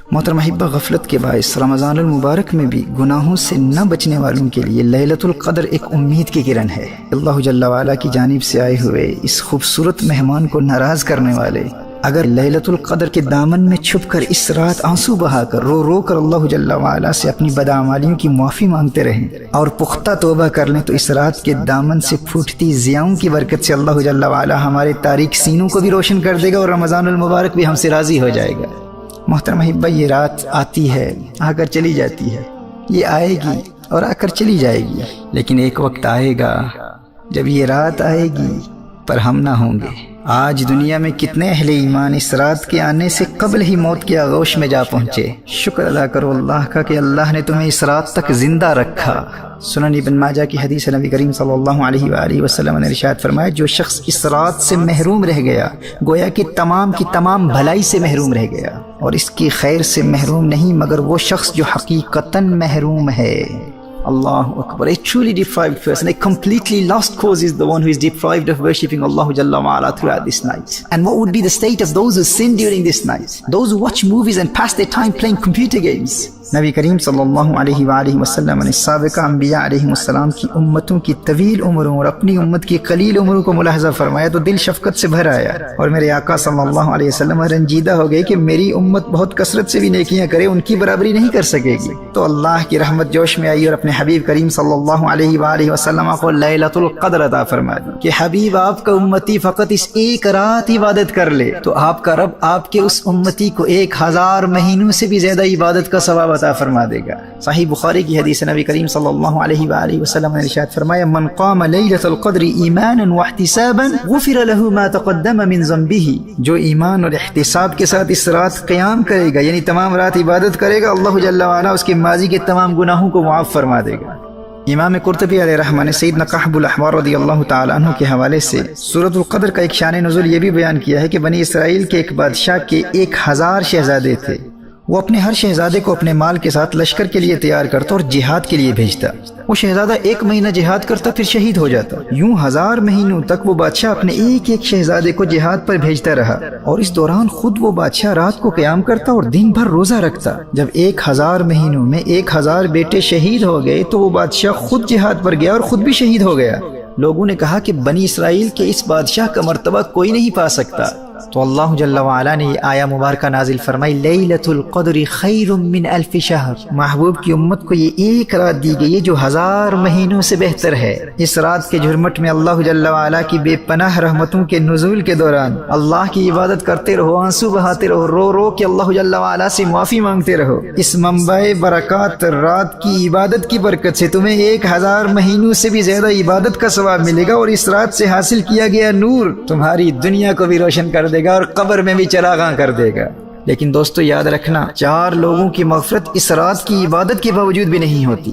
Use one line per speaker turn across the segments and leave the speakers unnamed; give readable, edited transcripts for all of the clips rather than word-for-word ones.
محترم احبہ، غفلت کے باعث رمضان المبارک میں بھی گناہوں سے نہ بچنے والوں کے لیے لیلۃ القدر ایک امید کی کرن ہے۔ اللہ جل وعلا کی جانب سے آئے ہوئے اس خوبصورت مہمان کو ناراض کرنے والے اگر لیلۃ القدر کے دامن میں چھپ کر اس رات آنسو بہا کر رو رو کر اللہ جل وعلا سے اپنی بدعمالیوں کی معافی مانگتے رہیں اور پختہ توبہ کر لیں تو اس رات کے دامن سے پھوٹتی ضیاؤں کی برکت سے اللہ جل وعلا ہمارے تاریک سینوں کو بھی روشن کر دے گا اور رمضان المبارک بھی ہم سے راضی ہو جائے گا۔ محترم احبہ، یہ رات آتی ہے، آ کر چلی جاتی ہے، یہ آئے گی اور آ کر چلی جائے گی، لیکن ایک وقت آئے گا جب یہ رات آئے گی پر ہم نہ ہوں گے۔ آج دنیا میں کتنے اہل ایمان اس رات کے آنے سے قبل ہی موت کی آغوش میں جا پہنچے۔ شکر ادا کرو اللہ کا کہ اللہ نے تمہیں اس رات تک زندہ رکھا۔ سنن ابن ماجہ کی حدیث نبی کریم صلی اللہ علیہ وآلہ وسلم نے ارشاد فرمایا، جو شخص اس رات سے محروم رہ گیا گویا کہ تمام کی تمام بھلائی سے محروم رہ گیا، اور اس کی خیر سے محروم نہیں مگر وہ شخص جو حقیقتاً محروم ہے۔ Allah Akbar. A truly deprived person, a completely lost cause is the one who is deprived of worshipping Allah Jalla wa'ala throughout this night. And what would be the state of those who sin during this night? Those who watch movies and pass their time playing computer games. نبی کریم صلی اللہ علیہ وآلہ وسلم نے سابقہ انبیاء علیہ السلام کی امتوں کی طویل عمروں اور اپنی امت کی قلیل عمروں کو ملاحظہ فرمایا تو دل شفقت سے بھر آیا، اور میرے آقا صلی اللہ علیہ وسلم رنجیدہ ہو گئے کہ میری امت بہت کثرت سے بھی نیکیاں کرے، ان کی برابری نہیں کر سکے گی۔ تو اللہ کی رحمت جوش میں آئی اور اپنے حبیب کریم صلی اللہ علیہ وآلہ وسلم کو لیلۃ القدر عطا فرما دی کہ حبیب آپ کا امتی فقط اس ایک رات عبادت کر لے تو آپ کا رب آپ کے اس امتی کو 1000 مہینوں سے بھی زیادہ عبادت کا ثواب عطا فرما دے گا۔ صحیح بخاری کی حدیث نبی کریم صلی اللہ علیہ وآلہ وسلم نے ارشاد فرمایا، من قام لیلۃ القدر ایمانا واحتسابا غفر له ما تقدم من ذنبه، جو ایمان اور احتساب کے ساتھ اس رات قیام کرے گا یعنی تمام رات عبادت کرے گا، اللہ جل وعلا اس کے ماضی کے تمام گناہوں کو معاف فرما دے گا۔ امام قرطبی علیہ رحمہ نے سیدنا کعب الاحبار رضی اللہ تعالی عنہ کے حوالے سے سورۃ القدر کا ایک شان نزول یہ بھی بیان کیا ہے کہ بنی اسرائیل کے ایک بادشاہ کے 1000 شہزادے تھے، وہ اپنے ہر شہزادے کو اپنے مال کے ساتھ لشکر کے لیے تیار کرتا اور جہاد کے لیے بھیجتا۔ وہ شہزادہ 1 مہینہ جہاد کرتا پھر شہید ہو جاتا۔ یوں 1000 مہینوں تک وہ بادشاہ اپنے ایک ایک شہزادے کو جہاد پر بھیجتا رہا، اور اس دوران خود وہ بادشاہ رات کو قیام کرتا اور دن بھر روزہ رکھتا۔ جب 1000 مہینوں میں 1000 بیٹے شہید ہو گئے تو وہ بادشاہ خود جہاد پر گیا اور خود بھی شہید ہو گیا۔ لوگوں نے کہا کہ بنی اسرائیل کے اس بادشاہ کا مرتبہ کوئی نہیں پا سکتا، تو اللہ جل وعلا نے یہ آیہ مبارکہ نازل فرمائی، لیلۃ القدر خیر من 1000 شہر، محبوب کی امت کو یہ ایک رات دی گئی ہے جو 1000 مہینوں سے بہتر ہے۔ اس رات کے جھرمٹ میں اللہ جل وعلا کی بے پناہ رحمتوں کے نزول کے دوران اللہ کی عبادت کرتے رہو، آنسو بہاتے رہو، رو رو کے اللہ جل وعلا سے معافی مانگتے رہو۔ اس منبع برکات رات کی عبادت کی برکت سے تمہیں 1000 مہینوں سے بھی زیادہ عبادت کا ثواب ملے گا، اور اس رات سے حاصل کیا گیا نور تمہاری دنیا کو بھی روشن کر دے گا اور قبر میں بھی چراغاں کر دے گا۔ لیکن دوستو یاد رکھنا، 4 لوگوں کی مغفرت اس رات کی عبادت کے باوجود بھی نہیں ہوتی۔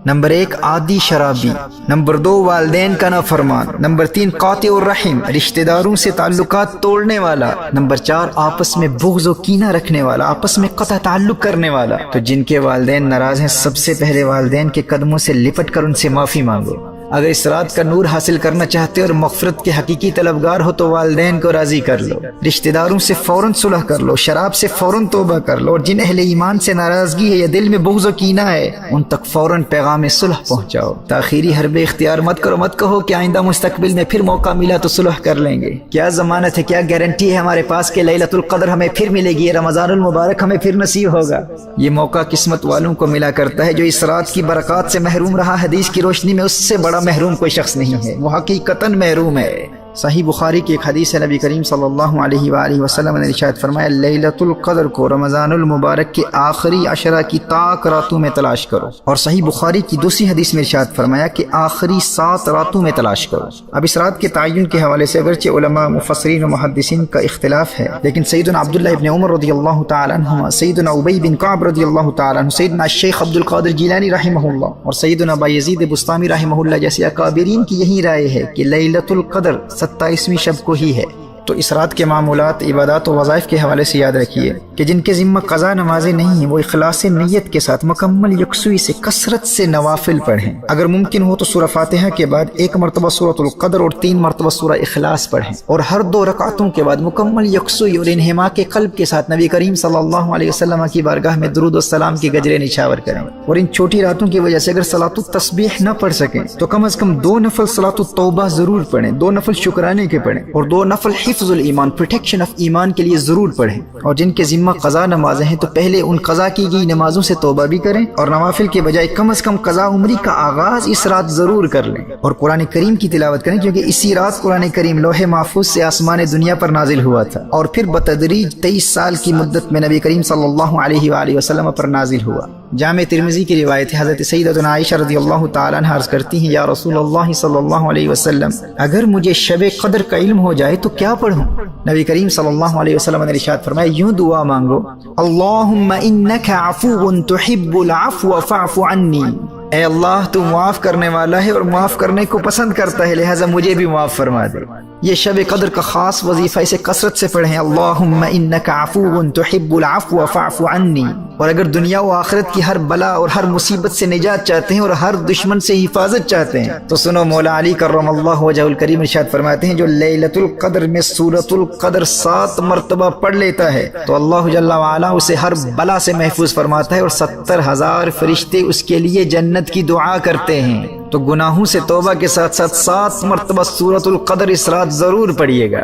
نمبر 1 عادی شرابی، نمبر 2 والدین کا نافرمان، نمبر 3 قاطع الرحم، رشتہ داروں سے تعلقات توڑنے والا، نمبر 4 آپس میں بغض و کینہ رکھنے والا، آپس میں قطع تعلق کرنے والا۔ تو جن کے والدین ناراض ہیں سب سے پہلے والدین کے قدموں سے لپٹ کر ان سے معافی مانگو۔ اگر اس رات کا نور حاصل کرنا چاہتے اور مغفرت کے حقیقی طلبگار ہو تو والدین کو راضی کر لو، رشتہ داروں سے فوراً صلح کر لو، شراب سے فوراً توبہ کر لو، اور جن اہل ایمان سے ناراضگی ہے یا دل میں بغض و کینہ ہے ان تک فوراً پیغام صلح پہنچاؤ۔ تاخیری حرب اختیار مت کرو، مت کہو کہ آئندہ مستقبل میں پھر موقع ملا تو صلح کر لیں گے۔ کیا ضمانت ہے، کیا گارنٹی ہے ہمارے پاس کہ لیلۃ القدر ہمیں پھر ملے گی، رمضان المبارک ہمیں پھر نصیب ہوگا؟ یہ موقع قسمت والوں کو ملا کرتا ہے۔ جو اس رات کی برکات سے محروم رہا، حدیث کی روشنی میں اس سے بڑا محروم کوئی شخص نہیں ہے، وہ حقیقتاً محروم ہے۔ صحیح بخاری کی ایک حدیث ہے، نبی کریم صلی اللہ علیہ وآلہ وسلم نے ارشاد فرمایا، لیلۃ القدر کو رمضان المبارک کے آخری 10 کی طاق راتوں میں تلاش کرو، اور صحیح بخاری کی دوسری حدیث میں ارشاد فرمایا کہ آخری 7 راتوں میں تلاش کرو۔ اب اس رات کے تعین کے حوالے سے اگرچہ علماء مفسرین و محدثین کا اختلاف ہے، لیکن سیدنا عبداللہ ابن عمر رضی اللہ تعالی عنہما، سیدنا ابی بن کعب رضی اللہ تعالی عنہ، سیدنا الشیخ عبد القادر جیلانی رحمہ اللہ اور سیدنا بایزید بسطامی رحمہ اللہ جیسے اکابرین کی یہی رائے ہے کہ لیلۃ القدر 27ویں شب کو ہی ہے۔ تو اس رات کے معمولات، عبادات و وظائف کے حوالے سے یاد رکھیے کہ جن کے ذمہ قضا نمازیں نہیں ہیں وہ اخلاص نیت کے ساتھ مکمل یکسوئی سے کثرت سے نوافل پڑھیں۔ اگر ممکن ہو تو سورہ فاتحہ کے بعد 1 مرتبہ سورۃ القدر اور 3 مرتبہ سورہ اخلاص پڑھیں، اور ہر 2 رکعتوں کے بعد مکمل یکسوئی اور انہماک کے قلب کے ساتھ نبی کریم صلی اللہ علیہ وسلم کی بارگاہ میں درود و سلام کے گجرے نچھاور کریں۔ اور ان چھوٹی راتوں کی وجہ سے اگر صلاۃ التسبیح نہ پڑھ سکیں تو کم از کم 2 نفل صلاۃ التوبہ ضرور پڑھیں، 2 نفل شکرانے کے پڑھیں، اور 2 نفل حفظ الایمان، پروٹیکشن آف ایمان کے لیے ضرور پڑھیں۔ اور جن کے ذمہ قضا نمازیں ہیں تو پہلے ان قضا کی گئی نمازوں سے توبہ بھی کریں، اور نوافل کے بجائے کم از کم قضا عمری کا آغاز اس رات ضرور کر لیں، اور قرآن کریم کی تلاوت کریں، کیونکہ اسی رات قرآن کریم لوح محفوظ سے آسمان دنیا پر نازل ہوا تھا، اور پھر بتدریج 23 سال کی مدت میں نبی کریم صلی اللہ علیہ وآلہ وسلم پر نازل ہوا۔ جامع ترمذی کی روایت ہے، حضرت سیدتنا عائشہ رضی اللہ تعالیٰ عنہ عرض کرتی ہیں، یا رسول اللہ صلی اللہ علیہ وسلم، اگر مجھے شب قدر کا علم ہو جائے تو کیا پڑھوں؟ نبی کریم صلی اللہ علیہ وسلم نے ارشاد فرمایا، یوں دعا مانگو، اللہم انک عفو تحب العفو فاعف عنی، اے اللہ تو معاف کرنے والا ہے اور معاف کرنے کو پسند کرتا ہے، لہٰذا مجھے بھی معاف فرما دے۔ یہ شب قدر کا خاص وظیفہ، اسے کثرت سے پڑھیں، اللہم انک عفو تحب العفو فاعف عنی۔ اور اگر دنیا و آخرت کی ہر بلا اور ہر مصیبت سے نجات چاہتے ہیں اور ہر دشمن سے حفاظت چاہتے ہیں تو سنو، مولا علی کرم اللہ وجہہ الکریم ارشاد فرماتے ہیں، جو لیلۃ القدر میں سورۃ القدر 7 مرتبہ پڑھ لیتا ہے تو اللہ جل وعلا اسے ہر بلا سے محفوظ فرماتا ہے، اور 70,000 فرشتے اس کے لیے جنت کی دعا کرتے ہیں۔ تو گناہوں سے توبہ کے ساتھ ساتھ 7 مرتبہ سورۃ القدر اس رات ضرور پڑھیے گا۔